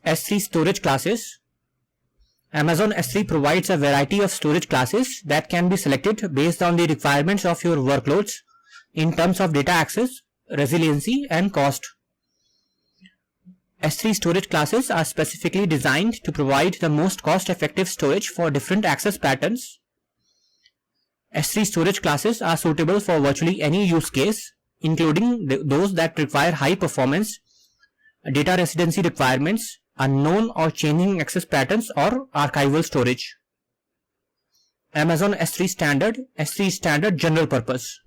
S3 storage classes. Amazon S3 provides a variety of storage classes that can be selected based on the requirements of your workloads in terms of data access, resiliency, and cost. S3 storage classes are specifically designed to provide the most cost-effective storage for different access patterns. S3 storage classes are suitable for virtually any use case, including those that require high performance, data residency requirements, unknown or changing access patterns, or archival storage. Amazon S3 standard general purpose.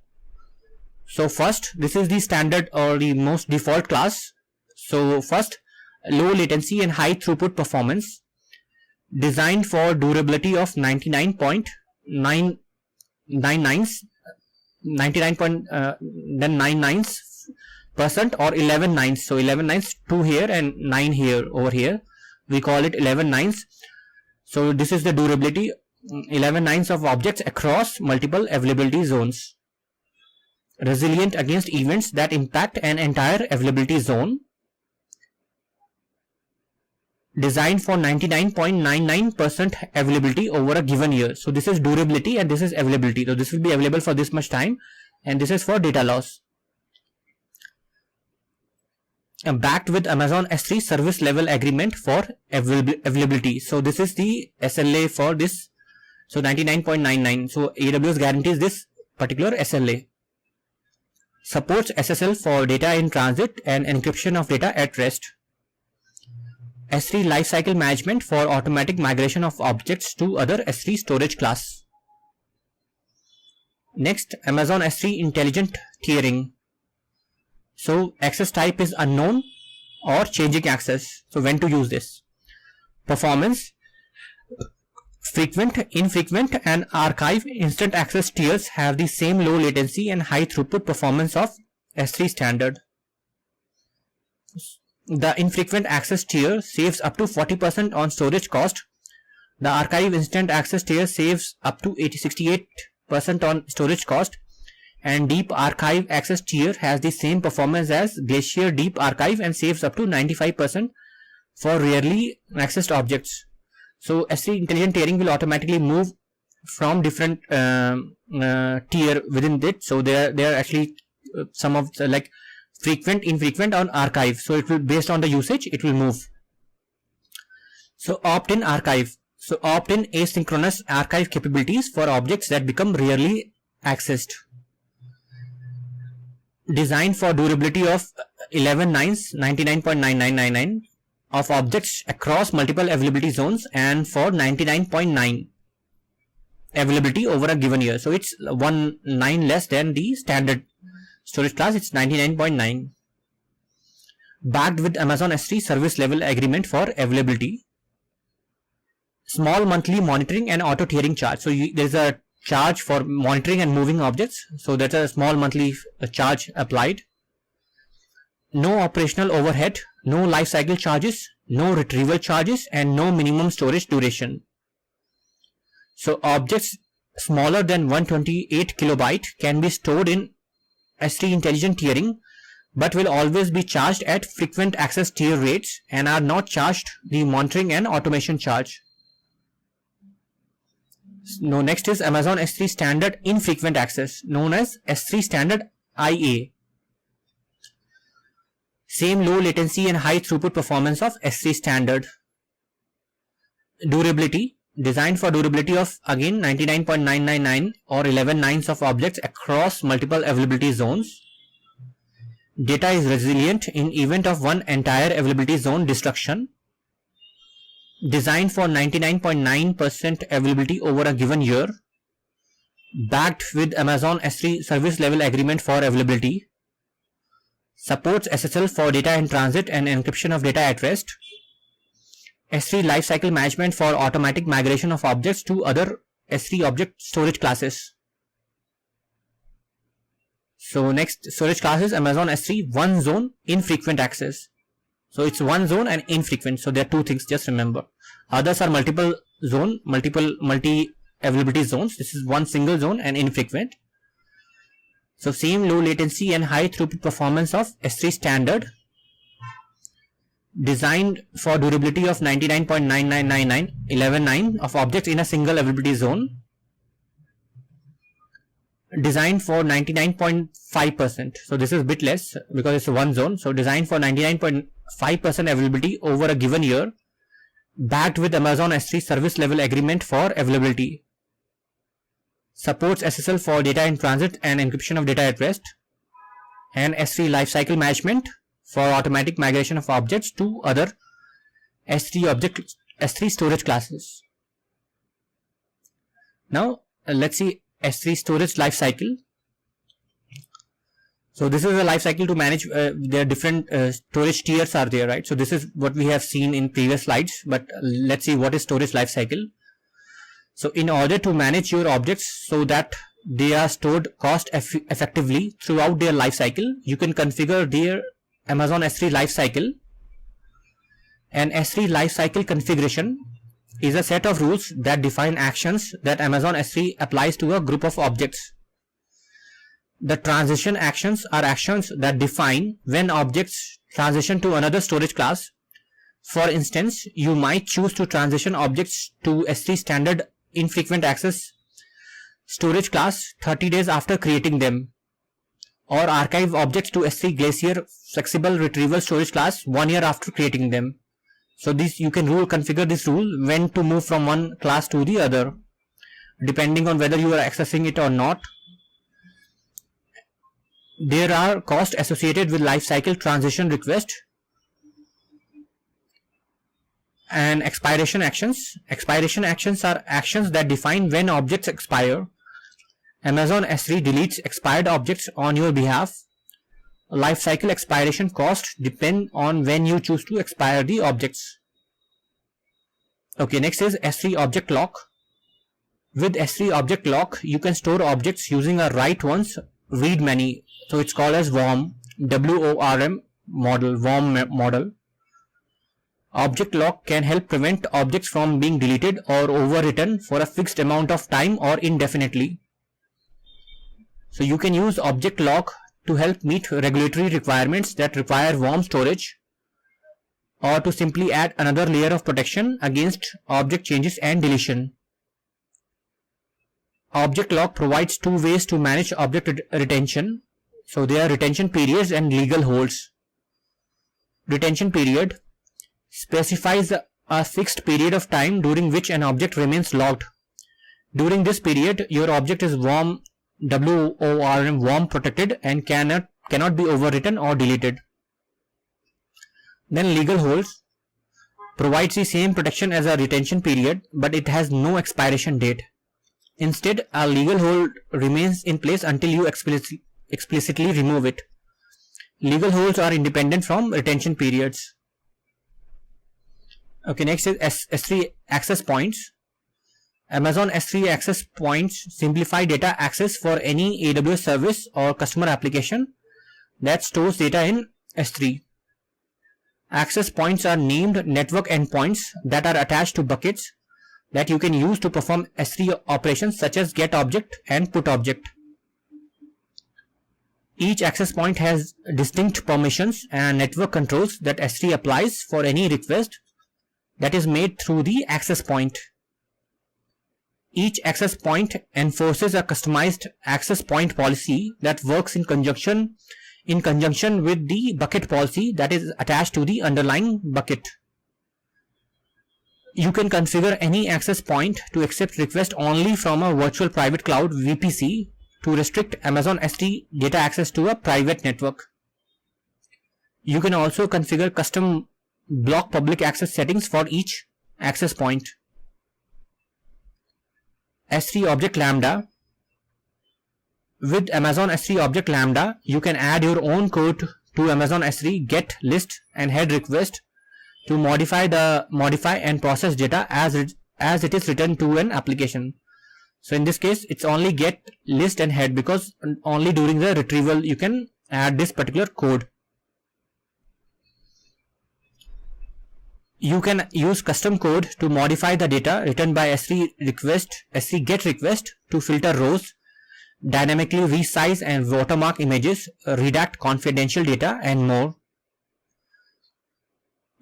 So first, this is the standard or the most default class. So first, low latency and high throughput performance, designed for durability of 99.99% or 11 nines. So 11 nines, 2 here and 9 here, over here we call it 11 nines. So this is the durability, 11 nines of objects across multiple availability zones, resilient against events that impact an entire availability zone, designed for 99.99% availability over a given year. So this is durability and this is availability. So this will be available for this much time, and this is for data loss. Backed with Amazon S3 service level agreement for availability. So this is the SLA for this. So 99.99. So AWS guarantees this particular SLA. Supports SSL for data in transit and encryption of data at rest. S3 lifecycle management for automatic migration of objects to other S3 storage class. Next, Amazon S3 intelligent tiering. So access type is unknown or changing access. So when to use this? Performance, frequent, infrequent, and archive instant access tiers have the same low latency and high throughput performance of S3 standard. The infrequent access tier saves up to 40% on storage cost. The archive instant access tier saves up to 68% on storage cost, and deep archive access tier has the same performance as Glacier Deep Archive and saves up to 95% for rarely accessed objects. So S3 intelligent tiering will automatically move from different tier within it. So there are actually some of the, like, frequent, infrequent, on archive. So it will, based on the usage, it will move. So opt-in archive. So opt-in asynchronous archive capabilities for objects that become rarely accessed. Designed for durability of 11 nines, 99.9999 of objects across multiple availability zones, and for 99.9 availability over a given year. So it's 1 9 less than the standard storage class. It's 99.9. Backed with Amazon S3 service level agreement for availability. Small monthly monitoring and auto tiering charge. So there's a charge for monitoring and moving objects. So that's a small monthly charge applied. No operational overhead, no lifecycle charges, no retrieval charges, and no minimum storage duration. So objects smaller than 128 kilobyte can be stored in S3 intelligent tiering, but will always be charged at frequent access tier rates and are not charged the monitoring and automation charge. Now next is Amazon S3 standard infrequent access, known as S3 standard IA. Same low latency and high throughput performance of S3 standard. Durability, designed for durability of again 99.999 or 11 nines of objects across multiple availability zones. Data is resilient in event of one entire availability zone destruction. Designed for 99.9% availability over a given year. Backed with Amazon S3 service level agreement for availability. Supports SSL for data in transit and encryption of data at rest. S3 lifecycle management for automatic migration of objects to other S3 object storage classes. So next storage class is Amazon S3 one zone infrequent access. So it's one zone and infrequent. So there are two things, just remember. Others are multiple zone, multi availability zones. This is one single zone and infrequent. So same low latency and high throughput performance of S3 standard. designed for durability of 99.9999 of objects in a single availability zone, designed for 99.5%. So this is a bit less because it's one zone. So designed for 99.5% availability over a given year, backed with Amazon S3 service level agreement for availability. Supports SSL for data in transit and encryption of data at rest, and S3 lifecycle management for automatic migration of objects to other S3 storage classes. Now let's see S3 storage lifecycle. So this is a lifecycle to manage. There are different storage tiers are there, right? So this is what we have seen in previous slides, but let's see what is storage lifecycle. So in order to manage your objects so that they are stored cost effectively throughout their lifecycle, you can configure their Amazon S3 lifecycle. And S3 lifecycle configuration is a set of rules that define actions that Amazon S3 applies to a group of objects. The transition actions are actions that define when objects transition to another storage class. For instance, you might choose to transition objects to S3 standard infrequent access storage class 30 days after creating them, or archive objects to S3 Glacier flexible retrieval storage class 1 year after creating them. So this you can configure this rule when to move from one class to the other, depending on whether you are accessing it or not. There are costs associated with lifecycle transition request and expiration actions. Expiration actions are actions that define when objects expire. Amazon S3 deletes expired objects on your behalf. Lifecycle expiration costs depend on when you choose to expire the objects. Okay, next is S3 object lock. With S3 object lock, you can store objects using a write once, read many. So it's called as WORM, W-O-R-M model, WORM model. Object lock can help prevent objects from being deleted or overwritten for a fixed amount of time or indefinitely. So you can use object lock to help meet regulatory requirements that require WORM storage, or to simply add another layer of protection against object changes and deletion. Object lock provides two ways to manage object retention. So there are retention periods and legal holds. Retention period specifies a fixed period of time during which an object remains locked. During this period, your object is WORM, W-O-R-M, WORM protected and cannot be overwritten or deleted. Then legal holds provides the same protection as a retention period, but it has no expiration date. Instead, a legal hold remains in place until you explicitly remove it. Legal holds are independent from retention periods. Okay, next is S3 access points. Amazon S3 access points simplify data access for any AWS service or customer application that stores data in S3. Access points are named network endpoints that are attached to buckets that you can use to perform S3 operations such as get object and put object. Each access point has distinct permissions and network controls that S3 applies for any request that is made through the access point. Each access point enforces a customized access point policy that works in conjunction with the bucket policy that is attached to the underlying bucket. You can configure any access point to accept requests only from a virtual private cloud VPC to restrict Amazon S3 data access to a private network. You can also configure custom block public access settings for each access point. S3 Object Lambda. With Amazon S3 Object Lambda, you can add your own code to Amazon S3 get, list and head request to modify and process data as it is written to an application. So in this case, it's only get, list and head, because only during the retrieval you can add this particular code. You can use custom code to modify the data written by S3 get request to filter rows, dynamically resize and watermark images, redact confidential data and more.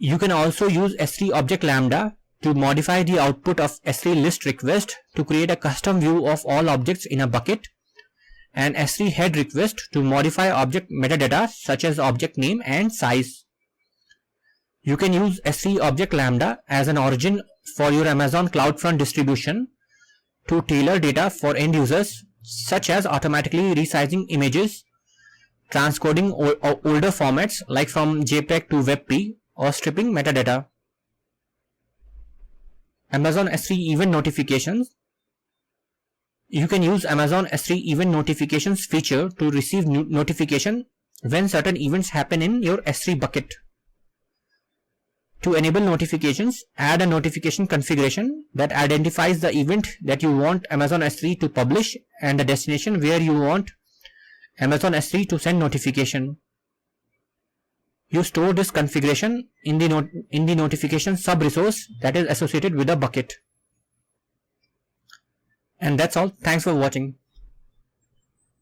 You can also use S3 object lambda to modify the output of S3 list request to create a custom view of all objects in a bucket, and S3 head request to modify object metadata such as object name and size. You can use S3 object lambda as an origin for your Amazon CloudFront distribution to tailor data for end users, such as automatically resizing images, transcoding older formats like from JPEG to WebP, or stripping metadata. Amazon S3 event notifications. You can use Amazon S3 event notifications feature to receive notification when certain events happen in your S3 bucket. To enable notifications, add a notification configuration that identifies the event that you want Amazon S3 to publish and the destination where you want Amazon S3 to send notification. You store this configuration in the notification sub-resource that is associated with the bucket. And that's all. Thanks for watching.